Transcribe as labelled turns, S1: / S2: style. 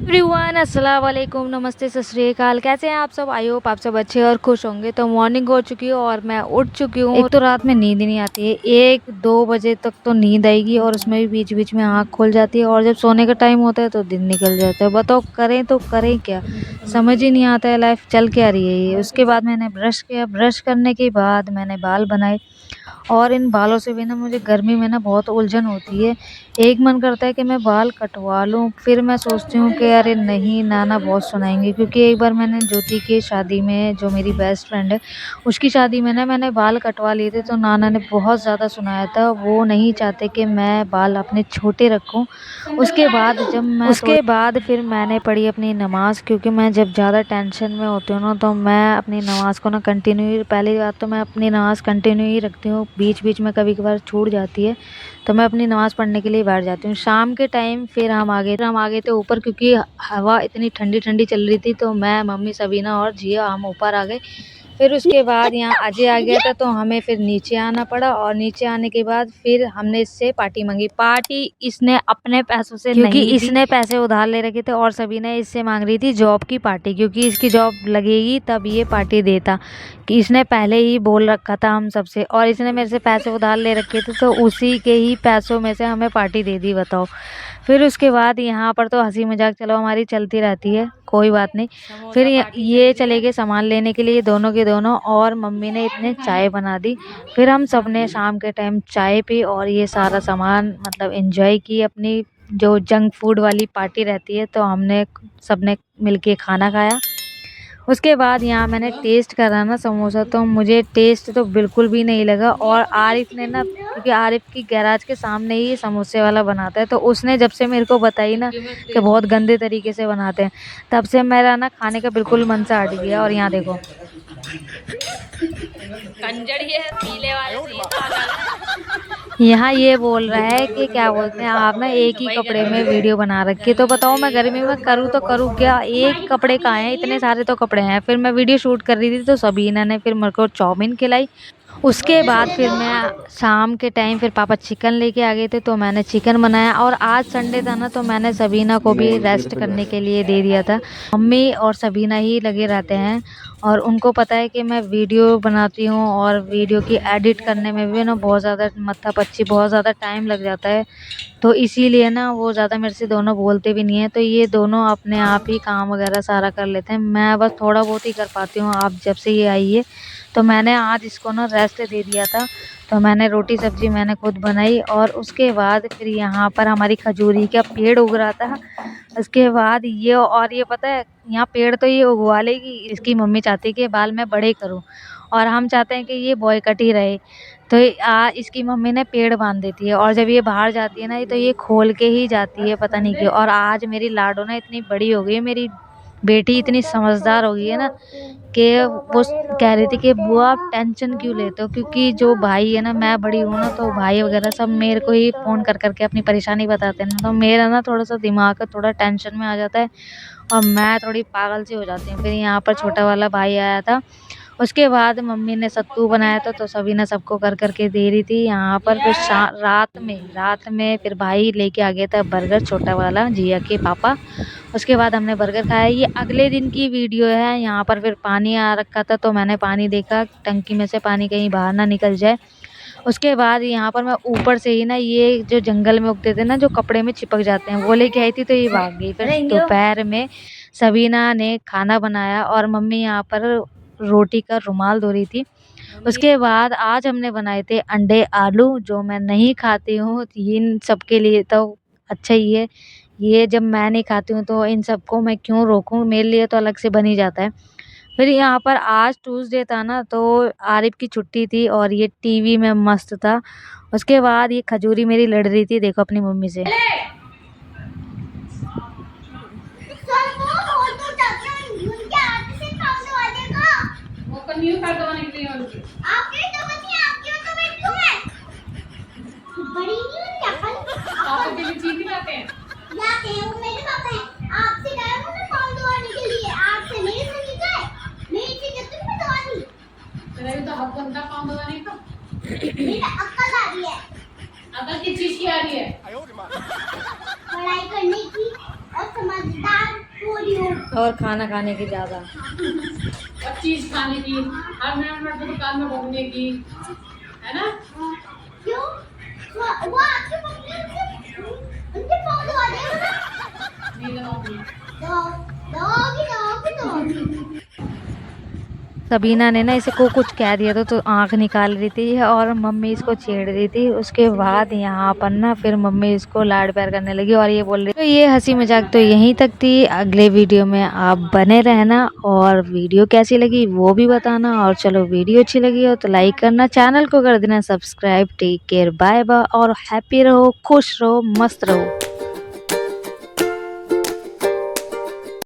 S1: Everyone अस्सलाम वालेकुम, नमस्ते, सत श्री अकाल। कैसे हैं आप सब? आई होप आप सब अच्छे और खुश होंगे। तो मॉर्निंग हो चुकी है और मैं उठ चुकी हूँ। एक तो रात में नींद नहीं आती है, 1-2 बजे तक तो नींद आएगी और उसमें भी बीच बीच में आँख खुल जाती है और जब सोने का टाइम होता है तो दिन निकल जाता है। बताओ करें तो करें क्या, समझ ही नहीं आता है लाइफ चल क्या रही है ये। उसके बाद मैंने ब्रश किया, ब्रश करने के बाद मैंने बाल बनाए और इन बालों से भी ना मुझे गर्मी में ना बहुत उलझन होती है। एक मन करता है कि मैं बाल कटवा लूँ, फिर मैं सोचती हूँ कि अरे नहीं, नाना बहुत सुनाएंगे। क्योंकि एक बार मैंने ज्योति की शादी में, जो मेरी बेस्ट फ्रेंड है, उसकी शादी में ना मैंने बाल कटवा लिए थे तो नाना ने बहुत ज़्यादा सुनाया था। वो नहीं चाहते कि मैं बाल अपने छोटे रखूँ। उसके बाद फिर मैंने पढ़ी अपनी नमाज़, क्योंकि मैं जब ज़्यादा टेंशन में होती हूँ ना तो मैं अपनी नमाज़ को ना कंटिन्यू, पहली बात तो मैं अपनी नमाज़ कंटिन्यू ही रखती हूँ। बीच बीच में कभी कभार छूट जाती है तो मैं अपनी नमाज़ पढ़ने के लिए बैठ जाती हूँ। शाम के टाइम फिर हम आ गए थे ऊपर, क्योंकि हवा इतनी ठंडी ठंडी चल रही थी। तो मैं, मम्मी, सबीना और जिया हम ऊपर आ गए। फिर उसके बाद यहाँ अजय आ गया था तो हमें फिर नीचे आना पड़ा और नीचे आने के बाद फिर हमने इससे पार्टी मांगी। पार्टी इसने अपने पैसों से नहीं दी, क्योंकि इसने पैसे उधार ले रखे थे और सभी ने इससे मांग रही थी जॉब की पार्टी, क्योंकि इसकी जॉब लगेगी तब ये पार्टी देता। कि इसने पहले ही बोल रखा था हम सबसे, और इसने मेरे से पैसे उधार ले रखे थे तो उसी के ही पैसों में से हमें पार्टी दे दी। बताओ। फिर उसके बाद यहाँ पर तो हंसी मजाक चलो हमारी चलती रहती है, कोई बात नहीं। फिर ये चले गए सामान लेने के लिए दोनों के दोनों, और मम्मी ने इतने चाय बना दी। फिर हम सब ने शाम के टाइम चाय पी और ये सारा सामान मतलब एंजॉय की। अपनी जो जंक फूड वाली पार्टी रहती है तो हमने सबने मिलके खाना खाया। उसके बाद यहाँ मैंने टेस्ट करा ना समोसा, तो मुझे टेस्ट तो बिल्कुल भी नहीं लगा। और आरिफ ने ना, क्योंकि आरिफ की गैराज के सामने ही समोसे वाला बनाता है, तो उसने जब से मेरे को बताई ना कि बहुत गंदे तरीके से बनाते हैं, तब से मेरा ना खाने का बिल्कुल मन सा हट गया। और यहाँ देखो कंजर ये है पीले वाले से यहाँ ये बोल रहा है कि क्या बोलते हैं आप ना एक ही कपड़े में वीडियो बना रखी है। तो बताओ मैं गर्मी में करूँ तो करूँ क्या, एक कपड़े कहाँ हैं, इतने सारे तो कपड़े हैं। फिर मैं वीडियो शूट कर रही थी तो सबीना ने फिर मेरे को चाउमीन खिलाई। उसके बाद फिर मैं शाम के टाइम फिर पापा चिकन लेके आ गए थे तो मैंने चिकन बनाया। और आज संडे था ना तो मैंने सबीना को भी रेस्ट करने के लिए दे दिया था। मम्मी और सबीना ही लगे रहते हैं और उनको पता है कि मैं वीडियो बनाती हूँ और वीडियो की एडिट करने में भी ना बहुत ज़्यादा मत्था-पच्ची, बहुत ज़्यादा टाइम लग जाता है। तो इसीलिए ना वो ज़्यादा मेरे से दोनों बोलते भी नहीं हैं, तो ये दोनों अपने आप ही काम वगैरह सारा कर लेते हैं। मैं बस थोड़ा बहुत ही कर पाती हूँ। आप जब से ये आई है तो मैंने आज इसको ना रेस्ट दे दिया था, तो मैंने रोटी सब्जी मैंने खुद बनाई। और उसके बाद फिर यहाँ पर हमारी खजूरी का पेड़ उग रहा था। उसके बाद ये, और ये पता है यहाँ पेड़ तो ये उगवा लेगी, इसकी मम्मी चाहती है कि बाल मैं बड़े करूँ और हम चाहते हैं कि ये बॉय कट ही रहे। तो इसकी मम्मी ने पेड़ बांध देती है और जब ये बाहर जाती है ना तो ये खोल के ही जाती है, पता नहीं क्यों। और आज मेरी लाडो ना इतनी बड़ी हो गई है, मेरी बेटी इतनी समझदार हो गई है ना कि वो कह रही थी कि बुआ आप टेंशन क्यों लेते हो, क्योंकि जो भाई है ना, मैं बड़ी हूँ ना तो भाई वगैरह सब मेरे को ही फ़ोन कर करके अपनी परेशानी बताते हैं ना, तो मेरा ना थोड़ा सा दिमाग थोड़ा टेंशन में आ जाता है और मैं थोड़ी पागल सी हो जाती हूँ। फिर यहाँ पर छोटा वाला भाई आया था। उसके बाद मम्मी ने सत्तू बनाया था तो सभी ने सबको कर करके दे रही थी यहाँ पर। फिर रात में फिर भाई लेके आ गया था बर्गर, छोटा वाला, जिया के पापा। उसके बाद हमने बर्गर खाया। ये अगले दिन की वीडियो है। यहाँ पर फिर पानी आ रखा था तो मैंने पानी देखा टंकी में से पानी कहीं बाहर ना निकल जाए। उसके बाद यहाँ पर मैं ऊपर से ही ना ये जो जंगल में उगते थे ना, जो कपड़े में चिपक जाते हैं, वो लेके आई थी तो ये भाग गई। फिर दोपहर में सबीना ने खाना बनाया और मम्मी यहाँ पर रोटी का रुमाल धो रही थी। उसके बाद आज हमने बनाए थे अंडे आलू, जो मैं नहीं खाती हूँ। इन सबके लिए तो अच्छा ही है, ये जब मैं नहीं खाती हूँ तो इन सबको मैं क्यों रोकूं, मेरे लिए तो अलग से बन ही जाता है। फिर यहाँ पर आज ट्यूसडे था ना तो आरिफ की छुट्टी थी और ये टीवी में मस्त था। उसके बाद ये खजूरी मेरी लड़ रही थी, देखो, अपनी मम्मी से।
S2: जाते हैं वो मेरे पापा हैं। आपसे गए हो ना फॉर्म दवाने के लिए, आपसे मेरे से नहीं गए। मेरी चीजें तुमने दवा दी। तेरा भी तो
S3: गंदा काम बताने का।
S2: मेरा अक्ल आ रही है
S3: अकल किस चीज की आ रही है?
S2: पढ़ाई करने की और समझदार पूरी हो।
S1: और खाना खाने की ज्यादा।
S3: और चीज खाने की, हर मिनट पे दुकान में घूमने की, है ना?
S2: क्यों वो आपके पकड़े उनके पाँव दबा देगा ना।
S3: नहीं लगाऊंगी।
S2: दोगी
S1: सबीना ने ना इसे को कुछ कह दिया तो आंख निकाल रही थी और मम्मी इसको छेड़ रही थी। उसके बाद यहाँ पर ना फिर मम्मी इसको लाड प्यार करने लगी और ये बोल रही तो ये हंसी मजाक तो यहीं तक थी। अगले वीडियो में आप बने रहना और वीडियो कैसी लगी वो भी बताना। और चलो वीडियो अच्छी लगी हो तो लाइक करना, चैनल को कर देना subscribe. Take care, bye bye और हैप्पी रहो, खुश रहो, मस्त रहो।